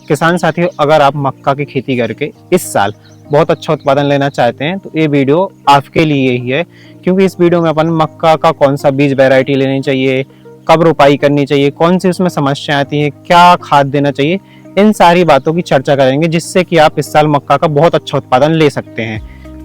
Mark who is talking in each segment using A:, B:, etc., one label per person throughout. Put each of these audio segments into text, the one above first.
A: किसान साथियों, अगर आप मक्का की खेती करके इस साल बहुत अच्छा उत्पादन लेना चाहते हैं तो ये वीडियो आपके लिए ही है। क्योंकि इस वीडियो में अपन मक्का का कौन सा बीज वैरायटी लेनी चाहिए, कब रोपाई करनी चाहिए, कौन सी उसमें समस्या आती है, क्या खाद देना चाहिए, इन सारी बातों की चर्चा करेंगे जिससे कि आप इस साल मक्का का बहुत अच्छा उत्पादन ले सकते हैं।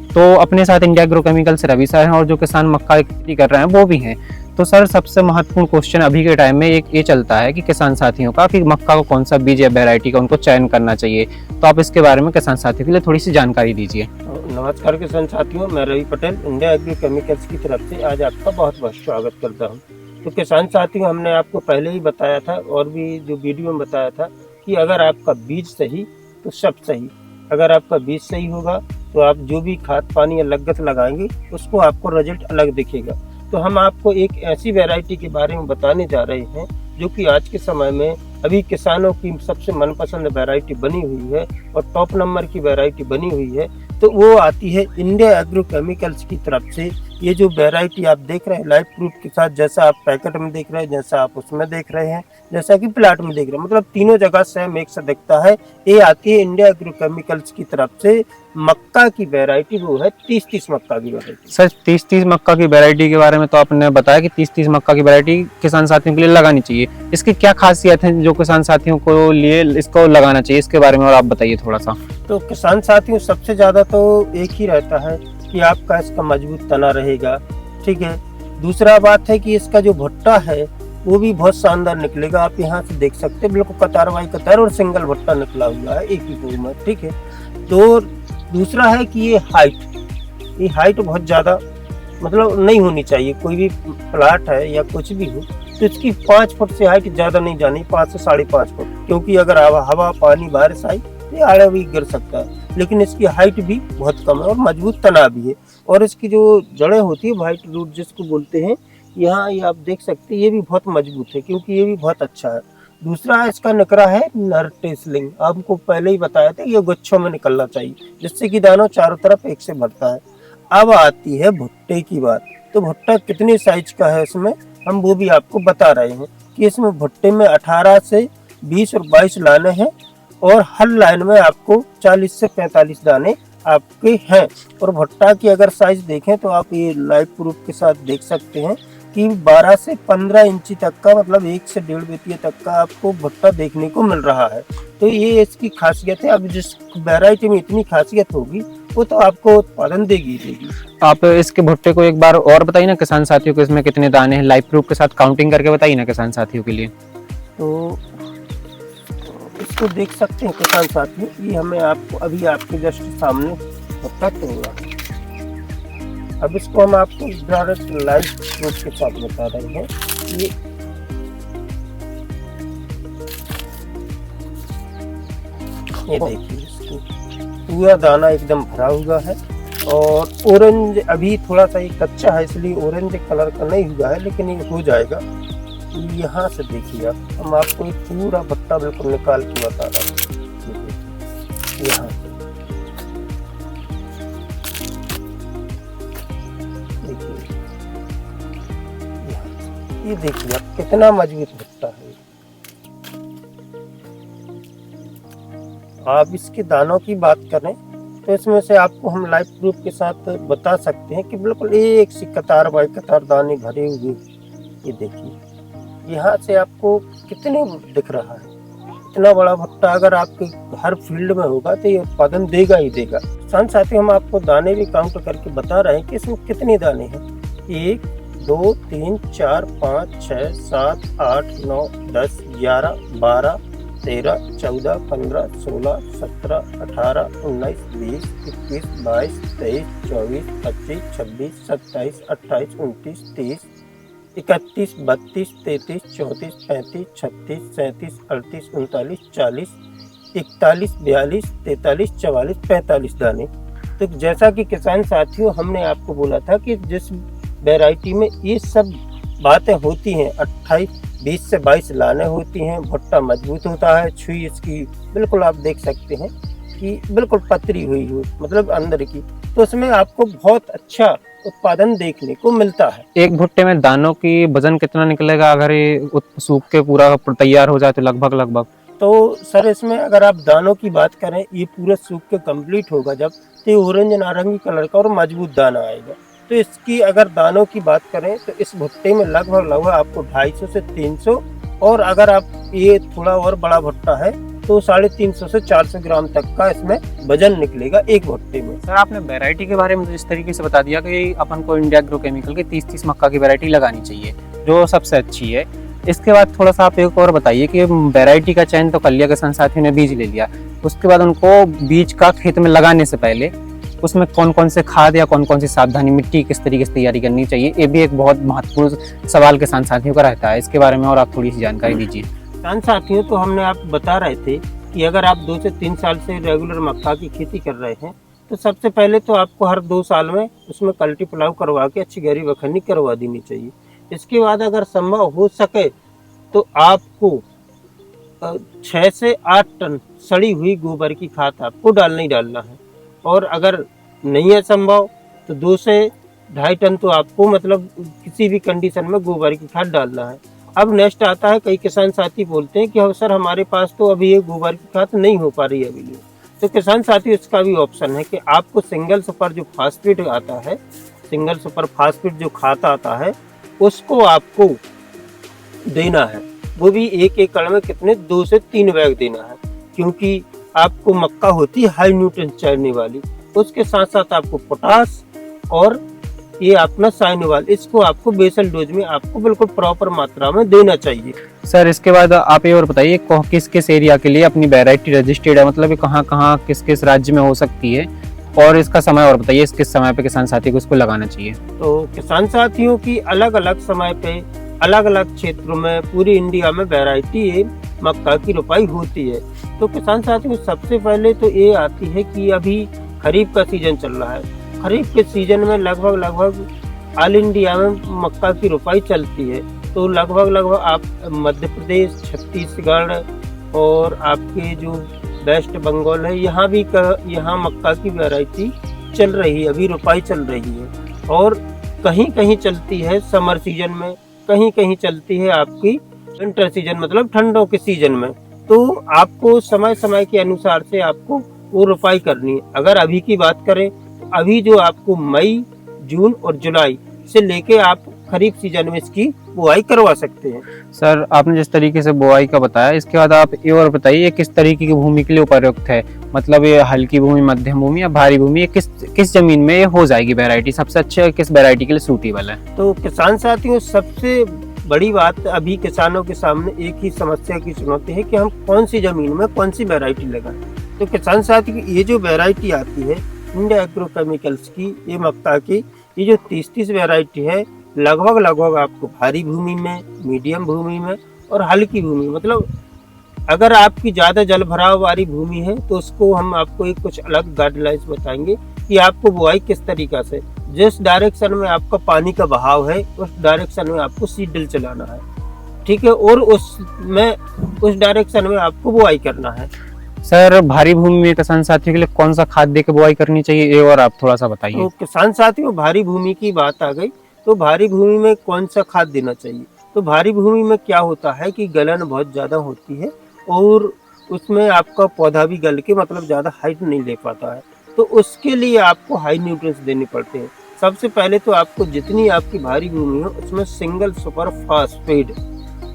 A: तो अपने साथ इंडिया एग्रोकेमिकल से रवि सर हैं और जो किसान मक्का की खेती कर रहे हैं वो भी हैं। तो सर, सबसे महत्वपूर्ण क्वेश्चन अभी के टाइम में एक ये चलता है कि किसान साथियों का कि मक्का को कौन सा बीज या वैरायटी का उनको चयन करना चाहिए। तो आप इसके बारे में किसान साथियों के लिए थोड़ी सी जानकारी दीजिए।
B: नमस्कार किसान साथियों, मैं रवि पटेल इंडिया एग्रोकेमिकल्स की तरफ से आज आपका बहुत बहुत स्वागत करता हूं। तो किसान साथियों, हमने आपको पहले ही बताया था और भी जो वीडियो में बताया था कि अगर आपका बीज सही तो सब सही। अगर आपका बीज सही होगा तो आप जो भी खाद पानी या लागत लगाएंगे उसको आपको रिजल्ट अलग दिखेगा। तो हम आपको एक ऐसी वैरायटी के बारे में बताने जा रहे हैं जो कि आज के समय में अभी किसानों की सबसे मनपसंद वैरायटी बनी हुई है और टॉप नंबर की वैरायटी बनी हुई है। तो वो आती है इंडिया एग्रोकेमिकल्स की तरफ से। ये जो वैरायटी आप देख रहे हैं लाइव प्रूफ के साथ, जैसा आप पैकेट में देख रहे हैं, जैसा आप उसमें देख रहे हैं, जैसा कि प्लाट में देख रहे हैं, मतलब तीनों जगह सेम एक सा दिखता है। ये आती है इंडिया एग्रोकेमिकल्स की तरफ से। मक्का की वैरायटी वो है 30-30 मक्का की वैरायटी।
A: सर, 30-30 मक्का की वैरायटी के बारे में तो आपने बताया कि 30-30 मक्का की वैरायटी किसान साथियों के लिए लगानी चाहिए। इसकी क्या खासियत है जो किसान साथियों को लिए इसको लगाना चाहिए, इसके बारे में और आप बताइए थोड़ा सा।
B: तो किसान साथियों, सबसे ज्यादा तो एक ही रहता है कि आपका इसका मजबूत तना रहेगा, ठीक है। दूसरा बात है कि इसका जो भुट्टा है वो भी बहुत शानदार निकलेगा। आप यहाँ से देख सकते हैं, बिल्कुल कतार बाई कतार और सिंगल भुट्टा निकला हुआ है एक ही फूल में, ठीक है। तो दूसरा है कि ये हाइट बहुत ज्यादा मतलब नहीं होनी चाहिए। कोई भी प्लाट है या कुछ भी हो तो इसकी 5 फुट से हाइट ज्यादा नहीं जानी, 5 से 5.5 फुट, क्योंकि अगर हवा पानी बारिश आई ये आड़े भी गिर सकता है। लेकिन इसकी हाइट भी बहुत कम है और मजबूत तना भी है। और इसकी जो जड़ें होती है, व्हाइट रूट जिसको बोलते हैं, यहाँ ये आप देख सकते हैं, ये भी बहुत मजबूत है क्योंकि ये भी बहुत अच्छा है। दूसरा इसका निकरा है नर टेसलिंग। आपको पहले ही बताया था, ये गुच्छों में निकलना चाहिए जिससे कि दानों चारों तरफ एक से भरता है। अब आती है भुट्टे की बात। तो भुट्टा कितने साइज का है इसमें हम वो भी आपको बता रहे हैं कि इसमें भुट्टे में 18 से 20 और 22 लाने हैं और हर लाइन में आपको 40 से 45 दाने आपके हैं। और भुट्टा की अगर साइज देखें तो आप ये लाइव प्रूफ के साथ देख सकते हैं कि 12 से 15 इंची तक का, मतलब 1 से 1.5 बीतिया तक का आपको भुट्टा देखने को मिल रहा है। तो ये इसकी खासियत है। अब जिस वैरायटी में इतनी खासियत होगी वो तो आपको उत्पादन देगी।
A: आप इसके भुट्टे को एक बार और बताइए ना किसान साथियों को, इसमें कितने दाने हैं, लाइव प्रूफ के साथ काउंटिंग करके बताइए ना किसान साथियों के लिए।
B: तो इसको देख सकते हैं किसान साथियों, ये हमें आपको अभी आपके जस्ट सामने भुट्टा होगा। अब इसको हम आपको डायरेक्ट लाइव प्रूफ के साथ बता रहे हैं। ये देखिए, इसको पूरा दाना एकदम भरा हुआ है और ऑरेंज अभी थोड़ा सा ये कच्चा है इसलिए ऑरेंज कलर का नहीं हुआ है, लेकिन ये हो जाएगा। यहाँ से देखिए आप, हम आपको एक पूरा भुट्टा बिल्कुल निकाल के बता रहे हैं। यहाँ देखिए, ये देखिए आप कितना मजबूत भुट्टा है। आप इसके दानों की बात करें तो इसमें से आपको हम लाइव प्रूफ के साथ बता सकते हैं कि बिल्कुल एक सी कतार बाई कतार दाने भरे हुए। ये देखिए, यहाँ से आपको कितने दिख रहा है। इतना बड़ा भुट्टा अगर आपके हर फील्ड में होगा तो ये उत्पादन देगा ही देगा। साथ ही हम आपको दाने भी काउंट करके बता रहे हैं कि इसमें कितने दाने हैं। 1 2 3 4 5 6 7 8 9 10 11 12 13 14 15 16 17 18 19 20 21 22 23 24 25 26 27 28 29 30 31 32 33 34 35 36 37 38 39 40 41 42 43 44 45 दाने। तो जैसा कि किसान साथियों हमने आपको बोला था कि जिस वैरायटी में ये सब बातें होती हैं, 20 से 22 लाने होती हैं, भुट्टा मजबूत होता है, छुई इसकी बिल्कुल आप देख सकते हैं कि बिल्कुल पतरी हुई हो, मतलब अंदर की, तो उसमें आपको बहुत अच्छा उत्पादन देखने को मिलता है।
A: एक भुट्टे में दानों की वजन कितना निकलेगा अगर ये सूख के पूरा तैयार हो जाए तो लगभग?
B: तो सर इसमें अगर आप दानों की बात करें, ये पूरा सूख के कंप्लीट होगा जब, तो ये ऑरेंज नारंगी कलर का और मजबूत दाना आएगा। तो इसकी अगर दानों की बात करें तो इस भुट्टे में लगभग आपको 250 से 300, और अगर आप ये थोड़ा और बड़ा भुट्टा है तो 350 से 400 ग्राम तक का इसमें वजन निकलेगा एक भुट्टे में।
A: सर आपने वैरायटी के बारे में तो इस तरीके से बता दिया कि अपन को इंडिया एग्रोकेमिकल की 30-30 मक्का की वैरायटी लगानी चाहिए जो सबसे अच्छी है। इसके बाद थोड़ा सा आप एक और बताइए कि वैरायटी का चयन तो कर लिया, किसान साथियों ने बीज ले लिया, उसके बाद उनको बीज का खेत में लगाने से पहले उसमें कौन कौन से खाद या कौन कौन सी सावधानी, मिट्टी किस तरीके से तैयारी करनी चाहिए, ये भी एक बहुत महत्वपूर्ण सवाल किसान साथियों का रहता है। इसके बारे में और आप थोड़ी सी जानकारी दीजिए।
B: किसान साथियों, तो हमने आप बता रहे थे कि अगर आप 2 से 3 साल से रेगुलर मक्का की खेती कर रहे हैं तो सबसे पहले तो आपको हर 2 साल में उसमें कल्टी पुलाव करवा के अच्छी गहरी बखरनी करवा देनी चाहिए। इसके बाद अगर संभव हो सके तो आपको 6 से 8 टन सड़ी हुई गोबर की खाद आपको डालना ही डालना है, और अगर नहीं है संभव तो 2 से 2.5 टन तो आपको मतलब किसी भी कंडीशन में गोबर की खाद डालना है। अब नेक्स्ट आता है, कई किसान साथी बोलते हैं कि हाँ सर हमारे पास तो अभी ये गोबर की खाद नहीं हो पा रही है अभी, तो किसान साथी इसका भी ऑप्शन है कि आपको सिंगल सुपर जो फास्फेट आता है, सिंगल सुपर फास्फेट जो खाद आता है उसको आपको देना है। वो भी 1 एकड़ में कितने 2 से 3 बैग देना है, क्योंकि आपको मक्का होती है हाई न्यूट्रिएंट चाहने वाली। उसके साथ साथ आपको पोटास और ये अपना साइनोवाल, इसको आपको बेसल डोज में आपको बिल्कुल प्रॉपर मात्रा में देना चाहिए।
A: सर इसके बाद आप ये और बताइए किस किस एरिया के लिए अपनी वैरायटी रजिस्टर्ड है, मतलब कहाँ कहाँ किस किस राज्य में हो सकती है, और इसका समय और बताइए, किस समय पे किसान साथी को इसको लगाना चाहिए।
B: तो किसान साथियों की अलग अलग समय पे अलग अलग क्षेत्रों में पूरी इंडिया में वैरायटी मक्का की रोपाई होती है। तो किसान साथियों सबसे पहले तो ये आती है कि अभी खरीफ का सीजन चल रहा है। खरीफ के सीजन में लगभग ऑल इंडिया में मक्का की रोपाई चलती है। तो लगभग आप मध्य प्रदेश, छत्तीसगढ़ और आपके जो वेस्ट बंगाल है, यहाँ मक्का की वैरायटी चल रही है, अभी रोपाई चल रही है। और कहीं कहीं चलती है समर सीजन में, कहीं कहीं चलती है आपकी विंटर सीजन मतलब ठंडों के सीजन में। तो आपको समय समय के अनुसार से आपको वो रोपाई करनी है। अगर अभी की बात करें तो अभी जो आपको मई, जून और जुलाई से लेके आप खरीफ सीजन में इसकी बुआई करवा सकते हैं।
A: सर आपने जिस तरीके से बुआई का बताया, इसके बाद आप ये और बताइए किस तरीके की भूमि के लिए उपयुक्त है, मतलब ये हल्की भूमि, मध्यम भूमि या भारी भूमि, ये किस जमीन में ये हो जाएगी वैरायटी सबसे अच्छी, किस वैरायटी के लिए सूटेबल है।
B: तो किसान साथियों सबसे बड़ी बात अभी किसानों के सामने एक ही समस्या की चुनौती है कि हम कौन सी जमीन में कौन सी वैरायटी लगाएं। तो किसान साथियों ये जो वैरायटी आती है इंडिया एग्रोकेमिकल्स की, ये मक्का की ये जो 30-30 वैरायटी है, लगभग आपको भारी भूमि में, मीडियम भूमि में और हल्की भूमि, मतलब अगर आपकी ज़्यादा जल भराव वाली भूमि है तो उसको हम आपको एक कुछ अलग गाइडलाइंस बताएंगे कि आपको बुआई किस तरीका से, जिस डायरेक्शन में आपका पानी का बहाव है उस डायरेक्शन में आपको सीड ड्रिल चलाना है, ठीक है, और उस डायरेक्शन में आपको बुआई करना है।
A: सर भारी भूमि में किसान साथियों के लिए कौन सा खाद दे के बुआई करनी चाहिए, ये और आप थोड़ा सा बताइए।
B: तो किसान साथियों भारी भूमि की बात आ गई, तो भारी भूमि में कौन सा खाद देना चाहिए। तो भारी भूमि में क्या होता है कि गलन बहुत ज़्यादा होती है और उसमें आपका पौधा भी गल के मतलब ज़्यादा हाइट नहीं ले पाता है, तो उसके लिए आपको हाई न्यूट्रिएंट्स देने पड़ते हैं। सबसे पहले तो आपको जितनी आपकी भारी भूमि हो उसमें सिंगल सुपर फास्फेट,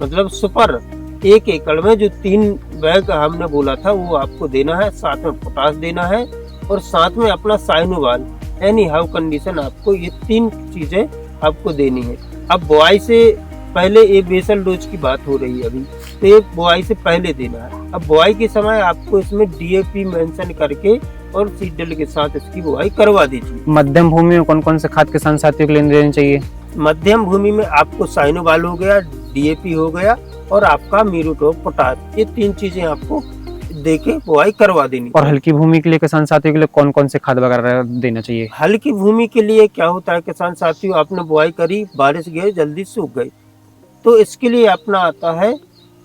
B: मतलब सुपर 1 एकड़ में जो 3 बैग हमने बोला था वो आपको देना है, साथ में पोटास देना है और साथ में अपना साइनोवाल, एनी हाउ कंडीशन आपको ये 3 चीजें आपको देनी है। अब बुआई से पहले ये बेसल डोज की बात हो रही है अभी, तो ये बुआई से पहले देना है। अब बुआई के समय आपको इसमें DAP मेंशन करके और सीड ड्रिल के साथ इसकी बुआई करवा दीजिए।
A: मध्यम भूमि में कौन कौन से खाद किसान साथियों के लिए देनी चाहिए।
B: मध्यम भूमि में आपको साइनोवाल हो गया, DAP हो गया और आपका म्यूरेट पोटास, ये 3 चीजें आपको देके बुआई करवा देनी।
A: और हल्की भूमि के लिए किसान साथियों के लिए कौन कौन से खाद वगैरह देना चाहिए।
B: हल्की भूमि के लिए क्या होता है किसान साथियों, आपने बुआई करी, बारिश गए, जल्दी सूख गई, तो इसके लिए अपना आता है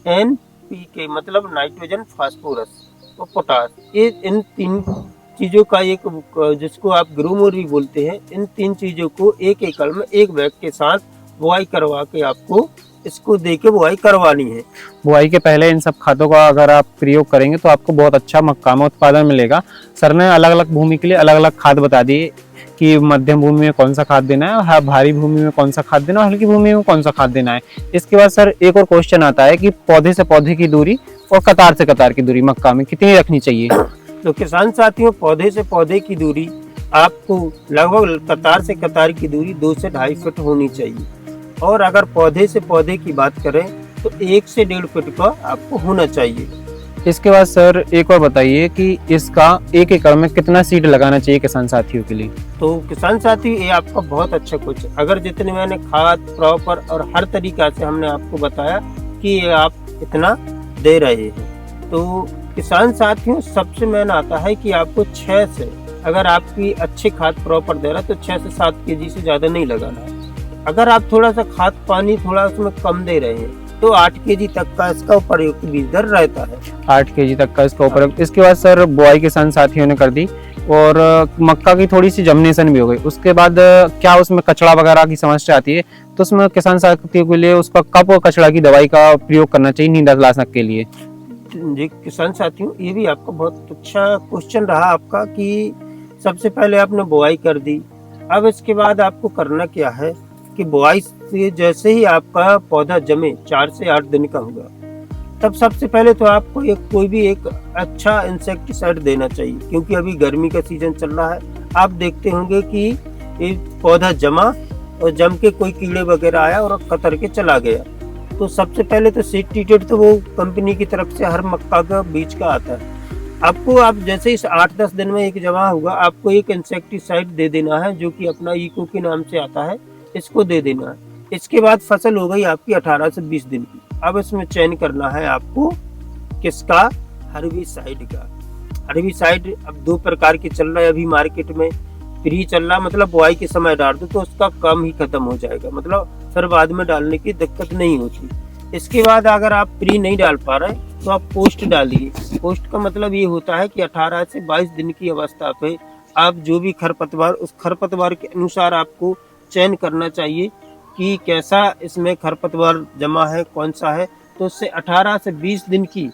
B: NPK मतलब नाइट्रोजन, फास्फोरस और पोटास। ये इन 3 चीजों का एक, जिसको आप ग्रोमोर भी बोलते हैं, इन 3 चीजों को 1 एकड़ में 1 बैग के साथ बुआई करवा के आपको इसको दे के बुआई करवानी है।
A: बुआई के पहले इन सब खादों का अगर आप प्रयोग करेंगे तो आपको बहुत अच्छा मक्का में उत्पादन मिलेगा। सर ने अलग अलग भूमि के लिए अलग अलग खाद बता दिए कि मध्यम भूमि में कौन सा खाद देना है, भारी भूमि में कौन सा खाद देना है, हल्की भूमि में कौन सा खाद देना है। इसके बाद सर एक और क्वेश्चन आता है कि पौधे से पौधे की दूरी और कतार से कतार की दूरी मक्का में कितनी रखनी चाहिए?
B: तो किसान साथियों, पौधे से पौधे की दूरी आपको लगभग कतार से कतार की दूरी 2 से 2.5 फीट होनी चाहिए। और अगर पौधे से पौधे की बात करें तो 1 से 1.5 फीट का आपको होना चाहिए।
A: इसके बाद सर एक और बताइए कि इसका 1 एकड़ में कितना सीड लगाना चाहिए किसान साथियों के लिए?
B: तो किसान साथी, ये आपका बहुत अच्छा क्वेश्चन। अगर जितने मैंने खाद प्रॉपर और हर तरीका से हमने आपको बताया कि ये आप इतना दे रहे हैं, तो किसान साथियों सबसे मेन आता है कि आपको 6 से, अगर आपकी अच्छी खाद प्रॉपर दे रहा है तो 6 से 7 केजी से ज्यादा नहीं लगाना है। अगर आप थोड़ा सा खाद पानी थोड़ा उसमें कम दे रहे हैं तो 8 केजी तक का इसका उपयुक्त बीज दर रहता है।
A: 8 केजी तक का इसका उपयोग। इसके बाद सर बुआई किसान साथियों ने कर दी और मक्का की थोड़ी सी जर्मिनेशन भी हो गई, उसके बाद क्या उसमें कचड़ा वगैरह की समस्या आती है, तो उसमें किसान साथियों के लिए उसका कब कचड़ा की दवाई का प्रयोग करना चाहिए नींदाश्लाषक के लिए?
B: जी किसान साथियों, ये भी आपका बहुत अच्छा क्वेश्चन रहा आपका कि सबसे पहले आपने बुआई कर दी। अब इसके बाद आपको करना क्या है कि बुआई से जैसे ही आपका पौधा जमे 4 से 8 दिन का होगा, तब सबसे पहले तो आपको कोई भी एक अच्छा इंसेक्टिसाइड देना चाहिए, क्योंकि अभी गर्मी का सीजन चल रहा है। आप देखते होंगे कि ये पौधा जमा और जम के कोई कीड़े वगैरह आया और कतर के चला गया, तो सबसे पहले तो सीड ट्रीटेड तो वो कंपनी की तरफ से हर मक्का का बीज का आता है। आपको आप जैसे इस 8-10 दिन में एक जमा होगा, आपको एक इंसेक्टिसाइड दे देना है जो कि अपना इको के नाम से आता है, इसको दे देना है। इसके बाद फसल हो गई आपकी 18 से 20 दिन की। अब इसमें चयन करना है आपको किसका? हर्बिसाइड का। हर्बिसाइड अब 2 प्रकार के चल रहा है अभी मार्केट में। प्री चल रहा, मतलब बुआई के समय डाल दो तो उसका काम ही खत्म हो जाएगा, मतलब फिर बाद में डालने की दिक्कत नहीं होती। इसके बाद अगर आप प्री नहीं डाल पा रहे तो आप पोस्ट डालिए। पोस्ट का मतलब ये होता है कि 18 से 22 दिन की अवस्था पे आप जो भी खरपतवार, उस खरपतवार के अनुसार आपको चयन करना चाहिए कि कैसा इसमें खरपतवार जमा है, कौन सा है। तो उससे 18 से 20 दिन की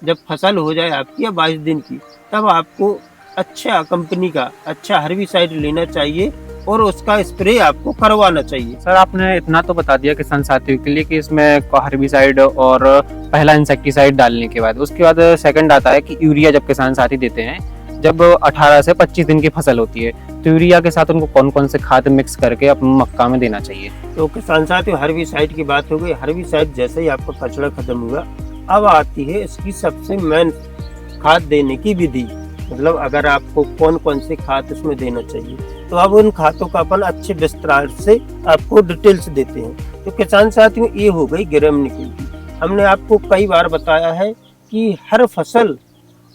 B: जब फसल हो जाए आपकी या 22 दिन की, तब आपको अच्छा कंपनी का अच्छा हर्बिसाइड लेना चाहिए और उसका स्प्रे आपको करवाना चाहिए।
A: सर आपने इतना तो बता दिया किसान साथियों के लिए कि इसमें हर्बिसाइड और पहला इंसेक्टिसाइड डालने के बाद, उसके बाद सेकंड आता है कि यूरिया जब किसान साथी देते हैं जब 18 से 25 दिन की फसल होती है, तो यूरिया के साथ उनको कौन कौन से खाद मिक्स करके अपने मक्का में देना चाहिए?
B: तो किसान साथियों, हर्बिसाइड की बात हो गई। हर्बिसाइड जैसे ही आपका कचरा खत्म हुआ, अब आती है इसकी सबसे मेन खाद देने की विधि, मतलब अगर आपको कौन कौन से खाद उसमें देना चाहिए। तो अब उन खादों का अपन अच्छे विस्तार से आपको डिटेल्स देते हैं। तो किसान साथियों, ये हो गई ग्रामनिकुल की। हमने आपको कई बार बताया है कि हर फसल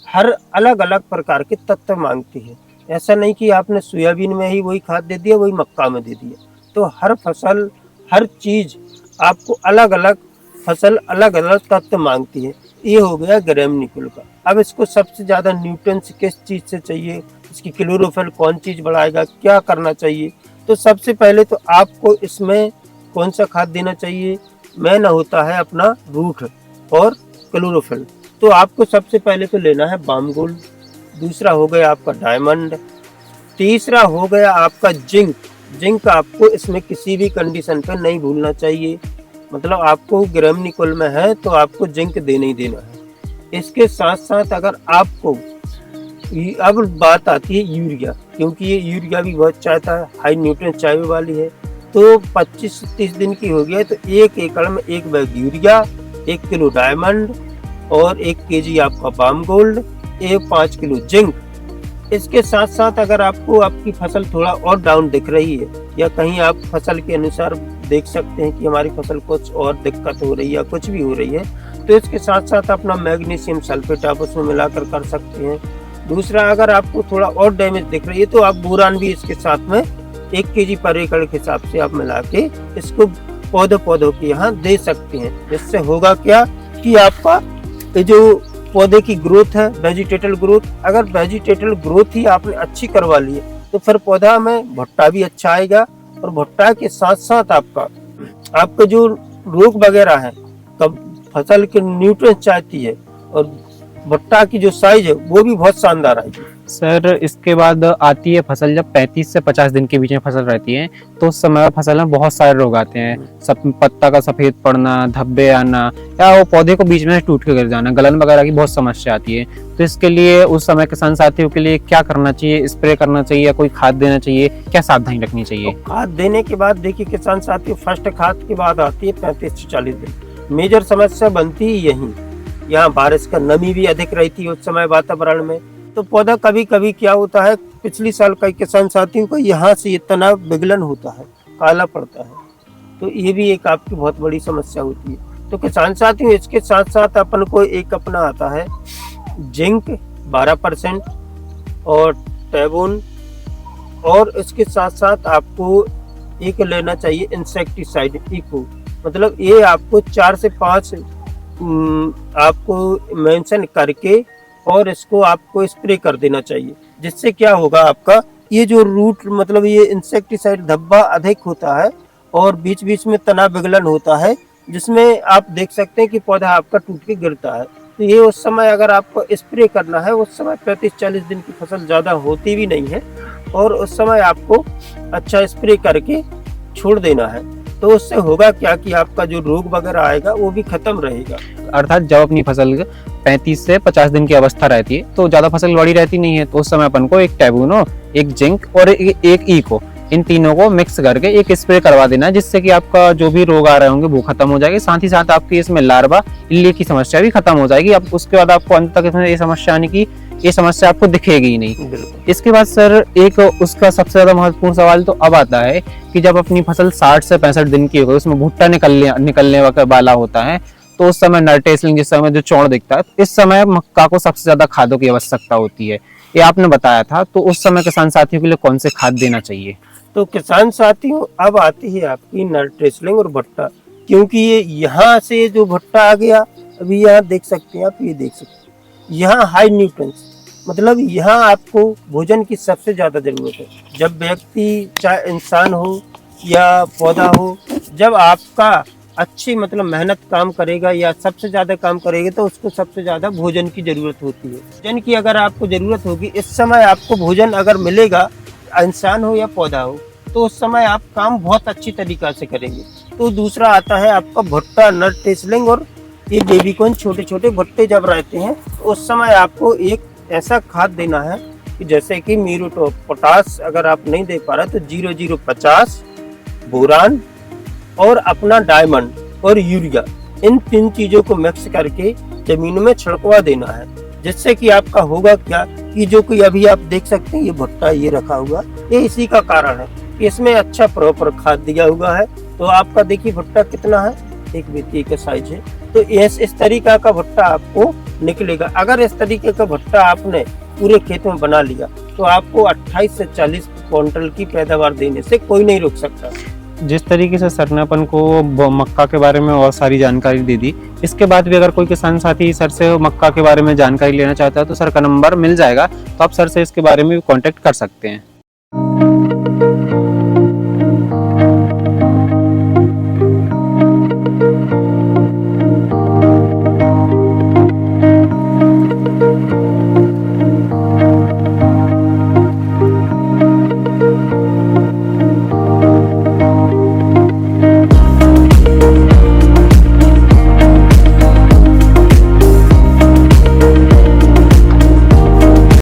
B: हर अलग अलग प्रकार के तत्व मांगती है। ऐसा नहीं कि आपने सोयाबीन में ही वही खाद दे दिया, वही मक्का में दे दिया। तो हर फसल, हर चीज आपको अलग अलग फसल अलग अलग तत्व मांगती है। ये हो गया ग्रामनिकुल का। अब इसको सबसे ज्यादा न्यूट्रिएंट्स किस चीज से चाहिए, इसकी क्लोरोफिल कौन चीज बढ़ाएगा, क्या करना चाहिए। तो सबसे पहले तो आपको इसमें कौन सा खाद देना चाहिए, मेन होता है अपना रूट और क्लोरोफिल। तो आपको सबसे पहले तो लेना है बाम गोल्ड, दूसरा हो गया आपका डायमंड, तीसरा हो गया आपका जिंक। जिंक आपको इसमें किसी भी कंडीशन पे नहीं भूलना चाहिए, मतलब आपको ग्रामनिकुल में है तो आपको जिंक देना ही देना है। इसके साथ साथ अगर आपको, अब बात आती है यूरिया, क्योंकि ये यूरिया भी बहुत चाहता है, हाई न्यूट्रिएंट चाहिए वाली है। तो 25 से 30 दिन की हो गया तो 1 एकड़ में 1 बैग यूरिया, 1 किलो डायमंड और 1 केजी आपका बाम गोल्ड, 5 किलो जिंक। इसके साथ साथ अगर आपको आपकी फसल थोड़ा और डाउन दिख रही है या कहीं आप फसल के अनुसार देख सकते हैं कि हमारी फसल कुछ और दिक्कत हो रही है या कुछ भी हो रही है, तो इसके साथ साथ अपना मैग्नीशियम सल्फेट आप उसमें मिलाकर कर सकते हैं। दूसरा, अगर आपको थोड़ा और डैमेज दिख रही है तो आप बोरान भी इसके साथ में 1 केजी पर एकड़ के हिसाब से आप मिला के इसको पौधों के यहाँ दे सकते हैं। इससे होगा क्या कि आपका ये जो पौधे की ग्रोथ है, वेजिटेटल ग्रोथ, अगर वेजिटेटल ग्रोथ ही आपने अच्छी करवा ली है तो फिर पौधा में भुट्टा भी अच्छा आएगा और भुट्टा के साथ साथ आपका जो रोग वगैरह है, कब फसल के न्यूट्रिएंट्स चाहती है, और भुट्टा की जो साइज है वो भी बहुत शानदार आएगी।
A: सर इसके बाद आती है फसल जब 35 से 50 दिन के बीच में फसल रहती है, तो उस समय फसल में बहुत सारे रोग आते हैं। सब पत्ता का सफेद पड़ना, धब्बे आना, या वो पौधे को बीच में टूट के गिर जाना, गलन वगैरह की बहुत समस्या आती है। तो इसके लिए उस समय किसान साथियों के लिए क्या करना चाहिए? स्प्रे करना चाहिए या कोई खाद देना चाहिए? क्या सावधानी रखनी चाहिए?
B: तो खाद देने के बाद देखिए किसान साथियों, फर्स्ट खाद के बाद आती है 35 से 40 दिन। मेजर समस्या बनती है यही, यहाँ बारिश का नमी भी अधिक रहती है उस समय वातावरण में, तो पौधा कभी कभी क्या होता है, पिछली साल कई किसान साथियों का यहाँ से इतना विगलन होता है, काला पड़ता है, तो ये भी एक आपकी बहुत बड़ी समस्या होती है। तो किसान साथियों इसके साथ साथ अपन को एक अपना आता है जिंक 12% और टैबून, और इसके साथ साथ आपको एक लेना चाहिए इंसेक्टिसाइड इको, मतलब ये आपको 4 से 5 आपको मेंशन करके और इसको आपको स्प्रे कर देना चाहिए। जिससे क्या होगा, आपका ये जो रूट मतलब ये इंसेक्टिसाइड धब्बा अधिक होता है और बीच बीच में तना विगलन होता है, जिसमें आप देख सकते हैं कि पौधा आपका टूट के गिरता है। तो ये उस समय अगर आपको स्प्रे करना है, उस समय 35-40 दिन की फसल ज़्यादा होती भी नहीं है, और उस समय आपको अच्छा स्प्रे करके छोड़ देना है। तो उससे होगा क्या कि आपका जो रोग वगैरह आएगा वो भी खत्म रहेगा।
A: अर्थात जब अपनी फसल 35 से 50 दिन की अवस्था रहती है तो ज्यादा फसल बड़ी रहती नहीं है, तो उस समय अपन को एक टैबूनो, एक जिंक और एक इको, इन तीनों को मिक्स करके एक स्प्रे करवा देना है, जिससे कि आपका जो भी रोग आ रहे होंगे वो खत्म हो जाएगी। साथ ही साथ आपकी इसमें लार्वा, इल्ली की समस्या भी खत्म हो जाएगी। अब उसके बाद आपको अंत तक इसमें ये समस्या आने की, ये समस्या आपको दिखेगी ही नहीं। इसके बाद सर एक उसका सबसे ज्यादा महत्वपूर्ण सवाल तो अब आता है कि जब अपनी फसल 60 से 65 दिन की हो गई, उसमें भुट्टा निकलने वाला होता है, तो उस समय नर टेसलिंग, जिस समय जो चौड़ दिखता है, इस समय मक्का को सबसे ज्यादा खादों की आवश्यकता होती है, ये आपने बताया था। तो उस समय किसान साथियों के लिए कौन से खाद देना चाहिए?
B: तो किसान साथियों अब आती है आपकी नर टेसलिंग और भुट्टा, क्योंकि ये यहाँ से जो भुट्टा आ गया, अभी यहाँ देख सकते हैं आप, ये देख सकते हैं यहाँ हाई न्यूट्रिएंट्स, मतलब यहाँ आपको भोजन की सबसे ज्यादा जरूरत है। जब व्यक्ति, चाहे इंसान हो या पौधा हो, जब आपका अच्छी मतलब मेहनत काम करेगा या सबसे ज्यादा काम करेगा, तो उसको सबसे ज्यादा भोजन की जरूरत होती है। भोजन की अगर आपको जरूरत होगी, इस समय आपको भोजन अगर मिलेगा, इंसान हो या पौधा हो, तो उस समय आप काम बहुत अच्छी तरीका से करेंगे। तो दूसरा आता है आपका भुट्टा, नर टेसलिंग और ये बेबीकॉर्न, छोटे छोटे भुट्टे जब रहते हैं, तो उस समय आपको एक ऐसा खाद देना है कि जैसे कि म्यूरेट पोटास अगर आप नहीं दे पा रहे तो 0050, बोरान और अपना डायमंड और यूरिया, इन 3 चीजों को मिक्स करके जमीन में छिड़कवा देना है। जिससे कि आपका होगा क्या कि जो कोई अभी आप देख सकते हैं ये भुट्टा ये रखा हुआ, ये इसी का कारण है कि इसमें अच्छा प्रॉपर खाद दिया हुआ है। तो आपका देखिए भुट्टा कितना है, 1 बीती का साइज है। तो इस तरीका का भुट्टा आपको निकलेगा। अगर इस तरीके का भुट्टा आपने पूरे खेत में बना लिया, तो आपको 28 से 40 क्विंटल की पैदावार देने से कोई नहीं रोक सकता।
A: जिस तरीके से सर ने अपन को मक्का के बारे में और सारी जानकारी दे दी, इसके बाद भी अगर कोई किसान साथी सर से मक्का के बारे में जानकारी लेना चाहता है तो सर का नंबर मिल जाएगा, तो आप सर से इसके बारे में भी कांटेक्ट कर सकते हैं।